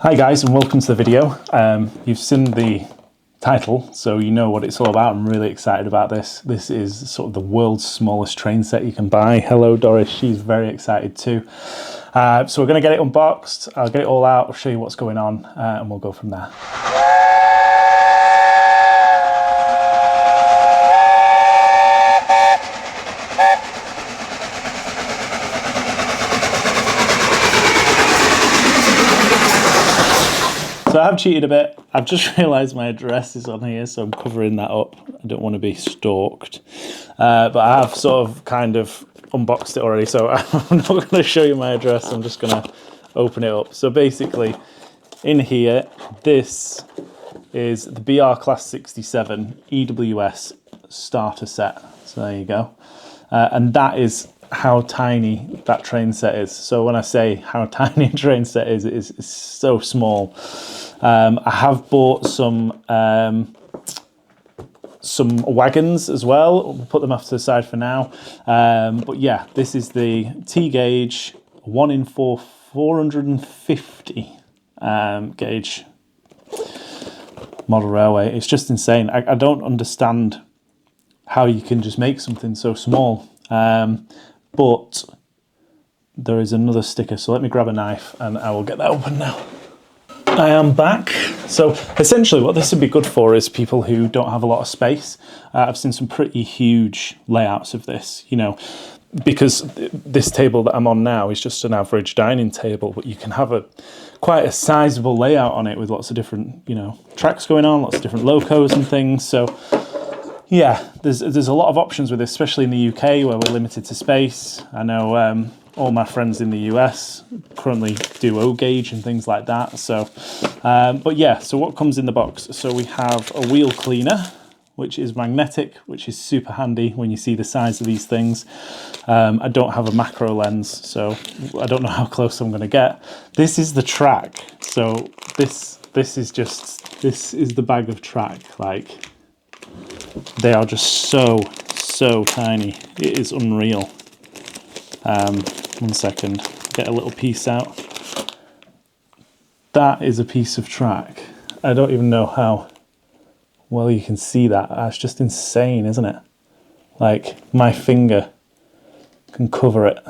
Hi guys, and welcome to the video. You've seen the title, so you know what it's all about. I'm really excited about this. This is sort of the world's smallest train set you can buy. Hello Doris, she's very excited too. So we're going to get it unboxed. I'll get it all out, I'll show you what's going on, and we'll go from there. So I have cheated a bit. I've just realised my address is on here, so I'm covering that up. I don't want to be stalked. But I have sort of kind of unboxed it already, so I'm not going to show you my address. I'm just going to open it up. So basically, in here, this is the BR Class 67 EWS starter set. So there you go. And that is how tiny that train set is. So when I say how tiny a train set is, it's so small. I have bought some wagons as well. We'll put them off to the side for now. But yeah, this is the T gauge 1 in 4 450 gauge model railway. It's just insane. I don't understand how you can just make something so small. But there is another sticker, so let me grab a knife and I will get that open now. I am back. So essentially what this would be good for is people who don't have a lot of space. I've seen some pretty huge layouts of this, you know, because this table that I'm on now is just an average dining table, but you can have quite a sizable layout on it with lots of different, you know, tracks going on, lots of different locos and things. So yeah, there's a lot of options with this, especially in the UK where we're limited to space. I know all my friends in the US currently do O gauge and things like that. So, but yeah, so what comes in the box? So we have a wheel cleaner, which is magnetic, which is super handy when you see the size of these things. I don't have a macro lens, so I don't know how close I'm going to get. This is the track. So this is the bag of track. Like, they are just so tiny. It is unreal. 1 second, get a little piece out. That is a piece of track. I don't even know how well you can see that. That's just insane, isn't it? Like, my finger can cover it.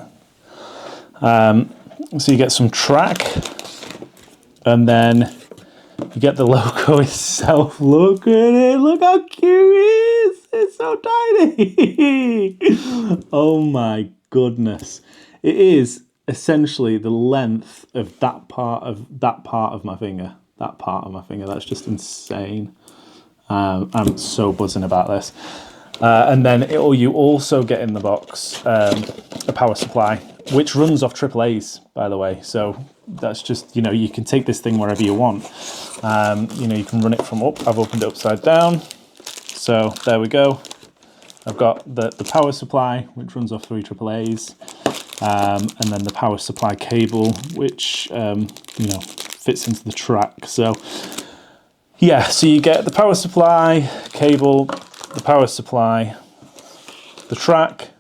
So you get some track, and then you get the logo itself. Look at it. Look how cute it is. It's so tiny. Oh my goodness. It is essentially the length of that part of my finger. That part of my finger. That's just insane. I'm so buzzing about this. And then you also get in the box a power supply, which runs off AAAs, by the way. So that's just, you know, you can take this thing wherever you want. You know, you can run it from up. I've opened it upside down. So there we go. I've got the power supply, which runs off 3 AAAs. And then the power supply cable, which, you know, fits into the track. So yeah, so you get the power supply cable, the power supply, the track,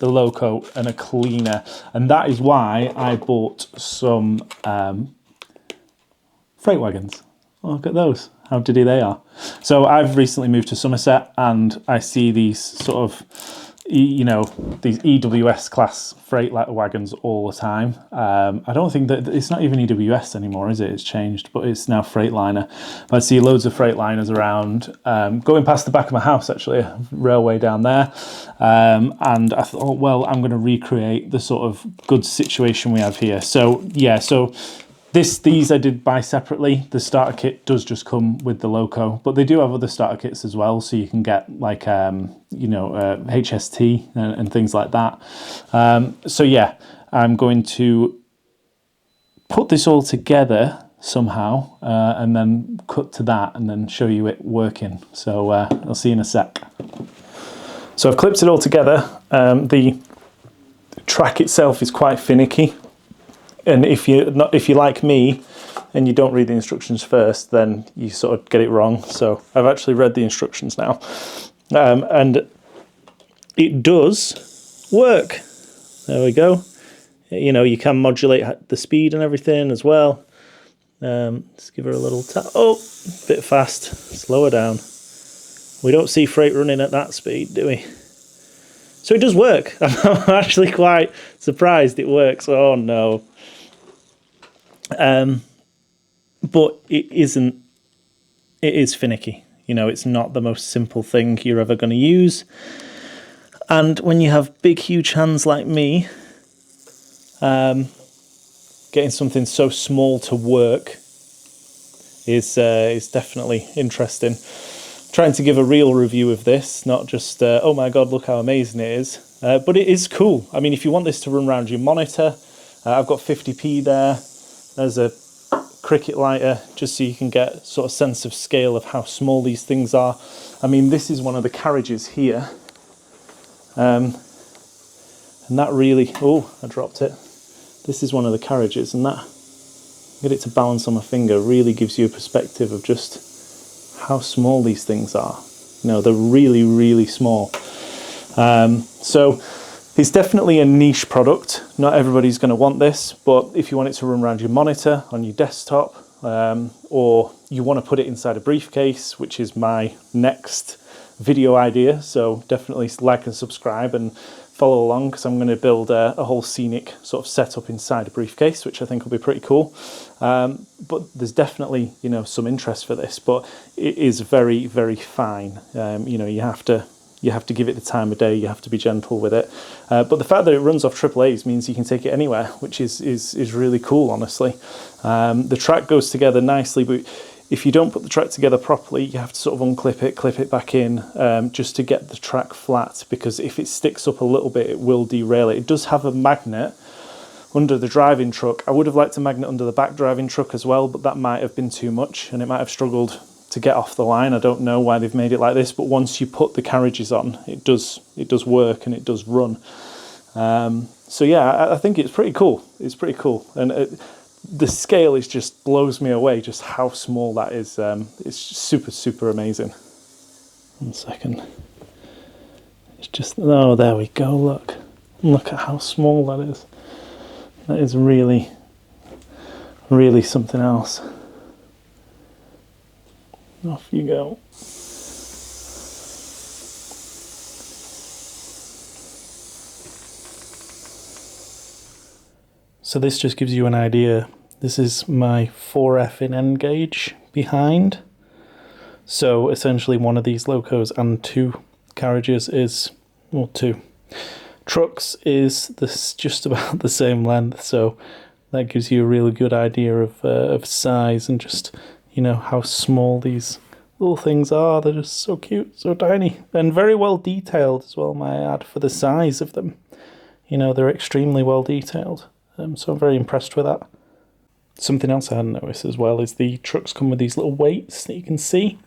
the loco, and a cleaner. And that is why I bought some freight wagons. Look at those, how diddy they are. So I've recently moved to Somerset, and I see these sort of, you know, these EWS class freight wagons all the time. I don't think that it's not even EWS anymore, is it? It's changed, but it's now Freightliner. I see loads of Freightliners around, going past the back of my house, actually, a railway down there. And I thought, well, I'm going to recreate the sort of good situation we have here. So yeah, so these I did buy separately. The starter kit does just come with the loco, but they do have other starter kits as well, so you can get like you know, HST and things like that. So yeah, I'm going to put this all together somehow, and then cut to that and then show you it working. So I'll see you in a sec. So I've clipped it all together. The track itself is quite finicky. And if you're like me and you don't read the instructions first, then you sort of get it wrong. So I've actually read the instructions now. And it does work. There we go. You know, you can modulate the speed and everything as well. Let's give her a little tap. Oh, bit fast. Slow her down. We don't see freight running at that speed, do we? So it does work. I'm actually quite surprised it works. Oh no. But it isn't. It is finicky. You know, it's not the most simple thing you're ever going to use. And when you have big, huge hands like me, getting something so small to work is definitely interesting. Trying to give a real review of this, not just, oh my god, look how amazing it is. But it is cool. I mean, if you want this to run around your monitor, I've got 50p there. There's a cricket lighter, just so you can get sort of sense of scale of how small these things are. I mean, this is one of the carriages here. And that really, oh, I dropped it. This is one of the carriages, and that, get it to balance on my finger, really gives you a perspective of just how small these things are. You know, they're really, really small. So it's definitely a niche product. Not everybody's going to want this, but if you want it to run around your monitor, on your desktop, or you want to put it inside a briefcase, which is my next video idea, so definitely like and subscribe and follow along, because I'm going to build a whole scenic sort of setup inside a briefcase, which I think will be pretty cool. But there's definitely, you know, some interest for this, but it is very, very fine. You know, you have to give it the time of day, you have to be gentle with it. But the fact that it runs off AAA's means you can take it anywhere, which is really cool, honestly. The track goes together nicely, but if you don't put the track together properly, you have to sort of unclip it, clip it back in, just to get the track flat, because if it sticks up a little bit, it will derail it. It does have a magnet under the driving truck. I would have liked a magnet under the back driving truck as well, but that might have been too much, and it might have struggled to get off the line. I don't know why they've made it like this, but once you put the carriages on, it does work and it does run. So yeah, I think it's pretty cool. It's pretty cool, and the scale is just blows me away. Just how small that is. It's super, super amazing. 1 second. It's just, oh, there we go. Look at how small that is. That is really, really something else. Off you go. So this just gives you an idea. This is my 4F in N gauge behind. So essentially one of these locos and 2 carriages is, well, 2 trucks is this just about the same length. So that gives you a really good idea of size, and just, you know, how small these little things are. They're just so cute, so tiny, and very well detailed as well, may I add, for the size of them. You know, they're extremely well detailed. So I'm very impressed with that. Something else I hadn't noticed as well is the trucks come with these little weights that you can see.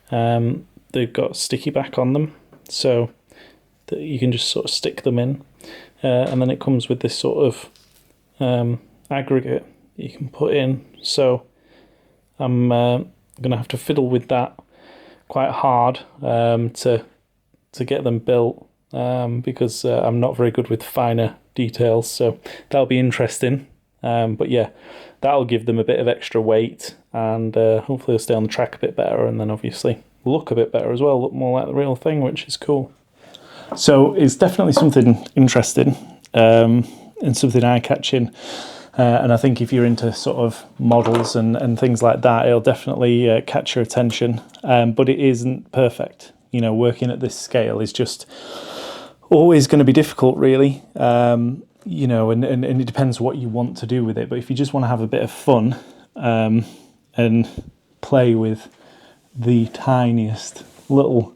They've got sticky back on them, so that you can just sort of stick them in. And then it comes with this sort of aggregate that you can put in. So I'm going to have to fiddle with that quite hard to get them built, because I'm not very good with finer details, so that'll be interesting. But yeah, that'll give them a bit of extra weight, and hopefully they'll stay on the track a bit better, and then obviously look a bit better as well, look more like the real thing, which is cool. So it's definitely something interesting, and something eye-catching, and I think if you're into sort of models and things like that, it'll definitely catch your attention. But it isn't perfect. You know, working at this scale is just always going to be difficult, really. You know, and it depends what you want to do with it. But if you just want to have a bit of fun and play with the tiniest little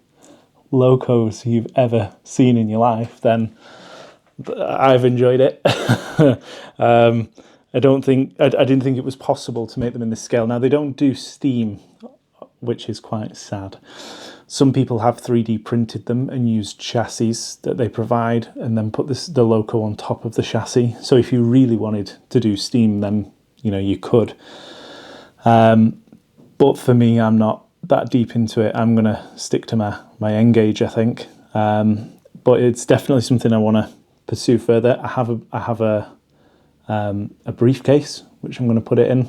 locos you've ever seen in your life, then I've enjoyed it. I didn't think it was possible to make them in this scale. Now, they don't do steam, which is quite sad. Some people have 3D printed them and used chassis that they provide, and then put the loco on top of the chassis. So if you really wanted to do steam, then, you know, you could. But for me, I'm not that deep into it. I'm going to stick to my N gauge, I think. But it's definitely something I want to pursue further. I have a briefcase, which I'm going to put it in,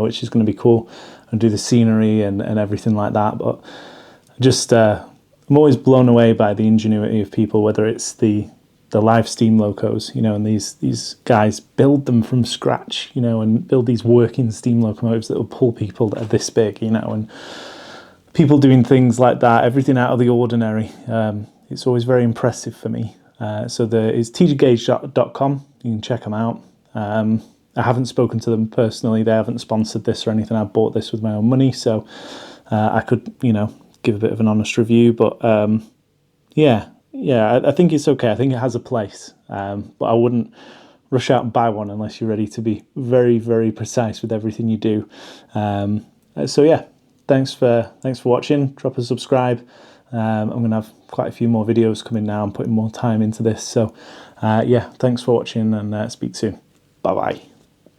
which is going to be cool, and do the scenery and everything like that. But just I'm always blown away by the ingenuity of people, whether it's the live steam locos, you know, and these guys build them from scratch, you know, and build these working steam locomotives that will pull people that are this big, you know, and people doing things like that, everything out of the ordinary. It's always very impressive for me. So it's tgauge.com. You can check them out. I haven't spoken to them personally. They haven't sponsored this or anything. I bought this with my own money, so I could, you know, give a bit of an honest review. But yeah, I think it's okay. I think it has a place, but I wouldn't rush out and buy one unless you're ready to be very, very precise with everything you do. So yeah, thanks for watching. Drop a subscribe. I'm going to have quite a few more videos coming now. I'm putting more time into this. So yeah, thanks for watching, and speak soon. Bye bye.